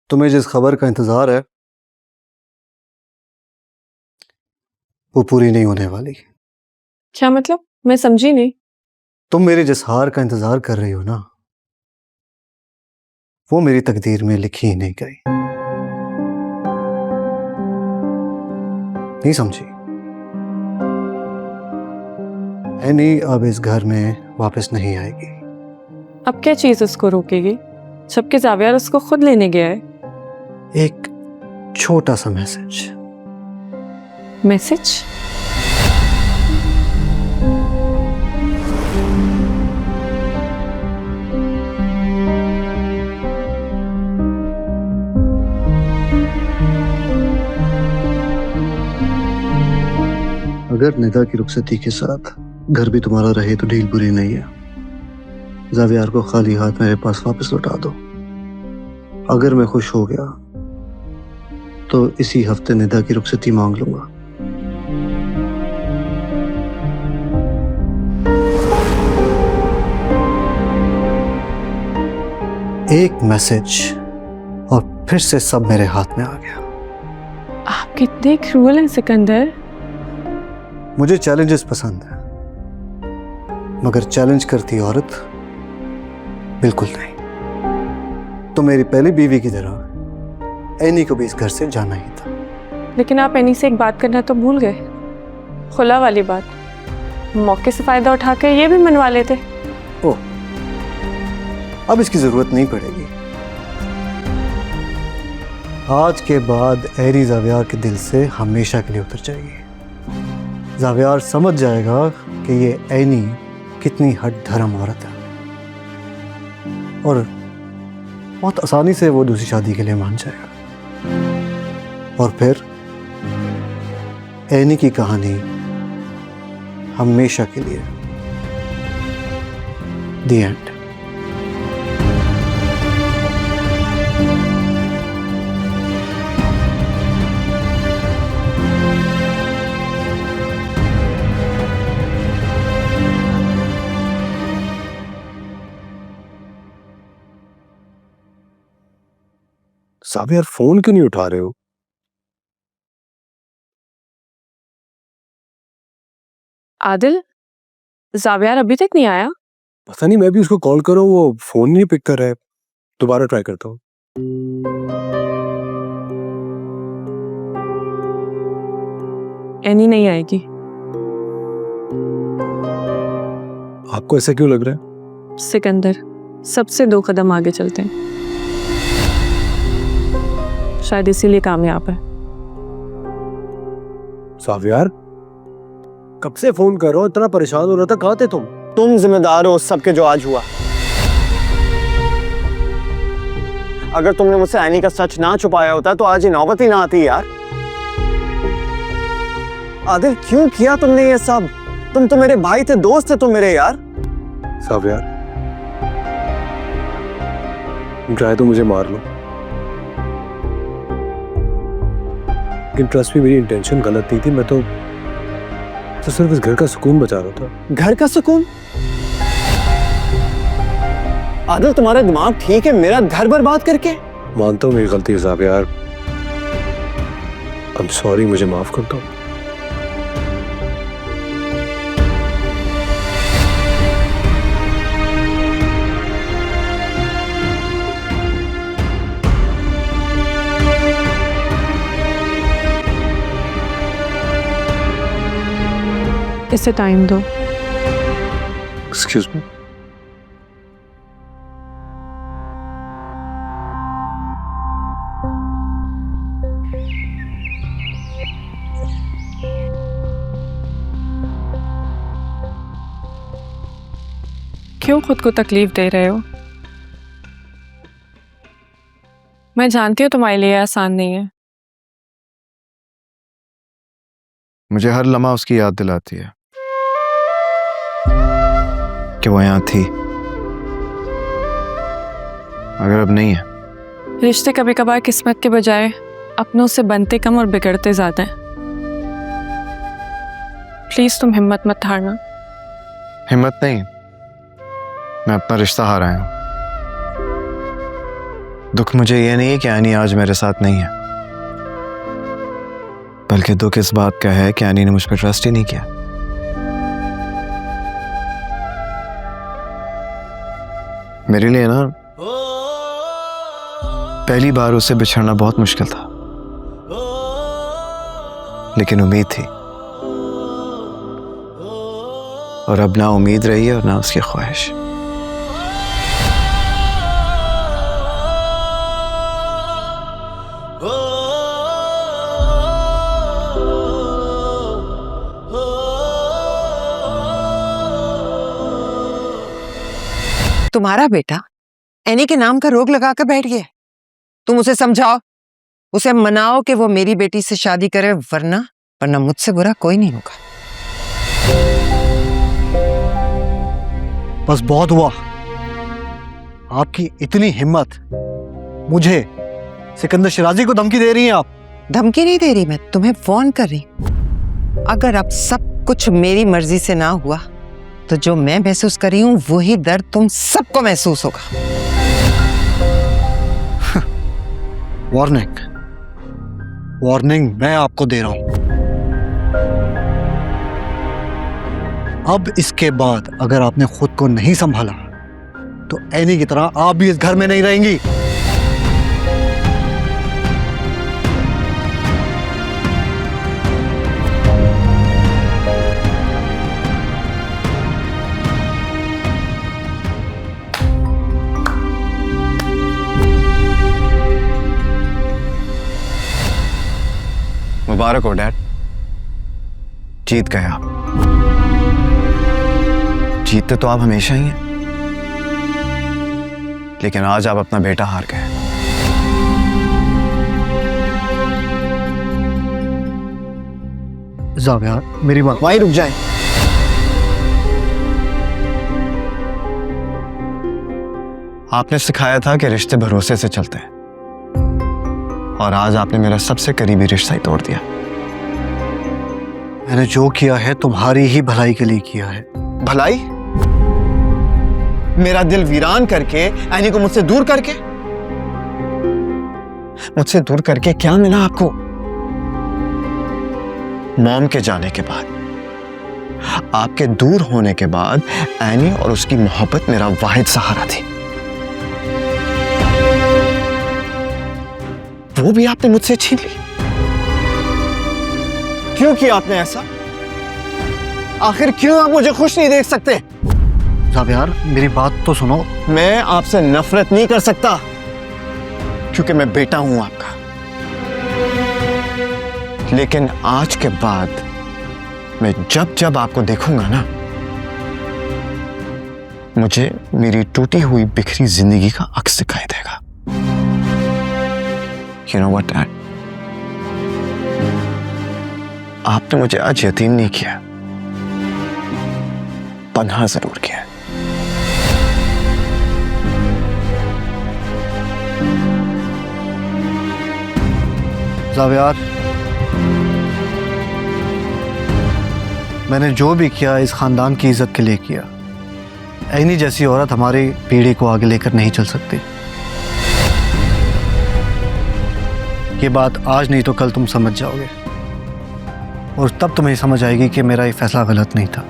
तुम्हें जिस खबर का इंतजार है वो पूरी नहीं होने वाली। क्या मतलब? मैं समझी नहीं। तुम मेरी जिस हार का इंतजार कर रही हो ना, वो मेरी तकदीर में लिखी ही नहीं गई। नहीं समझी? एनी अब इस घर में वापस नहीं आएगी। अब क्या चीज उसको रोकेगी जबकि जावियर उसको खुद लेने गया है? एक छोटा सा मैसेज। मैसेज? अगर निदा की रुखसती के साथ घर भी तुम्हारा रहे तो डील बुरी नहीं है। जावियार को खाली हाथ मेरे पास वापस लौटा दो। अगर मैं खुश हो गया तो इसी हफ्ते निदा की रुखसती मांग लूंगा। एक मैसेज और फिर से सब मेरे हाथ में आ गया। आप कितने क्रूअल हैं सिकंदर। मुझे चैलेंजेस पसंद है, मगर चैलेंज करती औरत बिल्कुल नहीं। तो मेरी पहली बीवी की तरह एनी को भी इस घर से जाना ही था। लेकिन आप एनी से एक बात करना तो भूल गए, खुला वाली बात। मौके से फायदा उठाकर ये भी मनवा लेते। ओह, अब इसकी जरूरत नहीं पड़ेगी। आज के बाद एरी जावियार के दिल से हमेशा के लिए उतर जाएगी। जावियार समझ जाएगा कि ये एनी कितनी हठधर्म औरत है और बहुत आसानी से वो दूसरी शादी के लिए मान जाएगा। और फिर एनी की कहानी हमेशा के लिए द एंड। साहब यार फोन क्यों नहीं उठा रहे हो? आदिल, जावियर अभी तक नहीं आया? पता नहीं, मैं भी उसको कॉल करूं वो फोन नहीं पिक कर रहा है। दोबारा ट्राई करता हूँ। एनी नहीं आएगी। आपको ऐसा क्यों लग रहा है? सिकंदर, सबसे 2 कदम आगे चलते हैं। शायद इसीलिए कामयाब है। साहब यार कब से फोन कर रहा हूं, इतना परेशान हो रहा था, कहाँ थे तुम? तुम जिम्मेदार हो उस सब के जो आज हुआ। अगर तुमने मुझसे एनी का सच ना छुपाया होता तो आज ये नौबत ही ना आती यार। आदिल, क्यों किया तुमने ये सब? तुम तो मेरे भाई थे, दोस्त थे तुम मेरे यार। साहब यार चाहे तो मुझे मार लो, लेकिन ट्रस्ट में मेरी इंटेंशन गलत नहीं थी। मैं तो सिर्फ इस घर का सुकून बचा रहा था। घर का सुकून? आदिल, तुम्हारा दिमाग ठीक है मेरा घर बर्बाद करके? मानता हूँ मेरी गलती है साहब यार, आई एम सॉरी, मुझे माफ कर दो। इसे टाइम दो। Excuse me. क्यों खुद को तकलीफ दे रहे हो? मैं जानती हूँ तुम्हारे लिए आसान नहीं है। मुझे हर लम्हा उसकी याद दिलाती है कि वो यहाँ थी, अगर अब नहीं है। रिश्ते कभी कभार किस्मत के बजाय अपनों से बनते कम और बिगड़ते ज्यादा हैं। प्लीज तुम हिम्मत मत हारना। हिम्मत नहीं, मैं अपना रिश्ता हारा हूं। दुख मुझे ये नहीं है कि एनी आज मेरे साथ नहीं है, बल्कि दुख इस बात का है कि एनी ने मुझ पर ट्रस्ट ही नहीं किया। मेरे लिए ना पहली बार उससे बिछड़ना बहुत मुश्किल था, लेकिन उम्मीद थी, और अब ना उम्मीद रही है और ना उसकी ख्वाहिश। तुम्हारा बेटा एनी के नाम का रोग लगा कर बैठ गया। तुम उसे समझाओ, उसे मनाओ कि वो मेरी बेटी से शादी करे, वरना मुझसे बुरा कोई नहीं होगा। बस बहुत हुआ। आपकी इतनी हिम्मत, मुझे सिकंदर शिराजी को धमकी दे रही हैं आप? धमकी नहीं दे रही, मैं तुम्हें फोन कर रही हूं। अगर अब सब कुछ मेरी मर्जी से ना हुआ तो जो मैं महसूस कर रही हूं वही दर्द तुम सबको महसूस होगा। वार्निंग मैं आपको दे रहा हूं। अब इसके बाद अगर आपने खुद को नहीं संभाला तो एनी की तरह आप भी इस घर में नहीं रहेंगी। मुबारक हो डैड, जीत गए आप। जीतते तो आप हमेशा ही हैं, लेकिन आज आप अपना बेटा हार गए। जावियार, मेरी बात वहीं रुक जाए। आपने सिखाया था कि रिश्ते भरोसे से चलते हैं, और आज आपने मेरा सबसे करीबी रिश्ता ही तोड़ दिया। मैंने जो किया है तुम्हारी ही भलाई के लिए किया है। भलाई? मेरा दिल वीरान करके, एनी को मुझसे दूर करके? मुझसे दूर करके क्या मिला आपको? मॉम के जाने के बाद, आपके दूर होने के बाद एनी और उसकी मोहब्बत मेरा वाहिद सहारा थी। वो भी आपने मुझसे छीन ली। क्यों किया आपने ऐसा? आखिर क्यों आप मुझे खुश नहीं देख सकते? जावियार, मेरी बात तो सुनो। मैं आपसे नफरत नहीं कर सकता, क्योंकि मैं बेटा हूं आपका, लेकिन आज के बाद मैं जब जब आपको देखूंगा ना, मुझे मेरी टूटी हुई बिखरी जिंदगी का अक्स दिखाई देगा। You know what, Dad? आपने मुझे आज यतीम नहीं किया, पन्हा जरूर किया। जावियार, मैंने जो भी किया इस खानदान की इज्जत के लिए किया। एनी जैसी औरत हमारी पीढ़ी को आगे लेकर नहीं चल सकती। ये बात आज नहीं तो कल तुम समझ जाओगे, और तब तुम्हें समझ आएगी कि मेरा ये फैसला गलत नहीं था।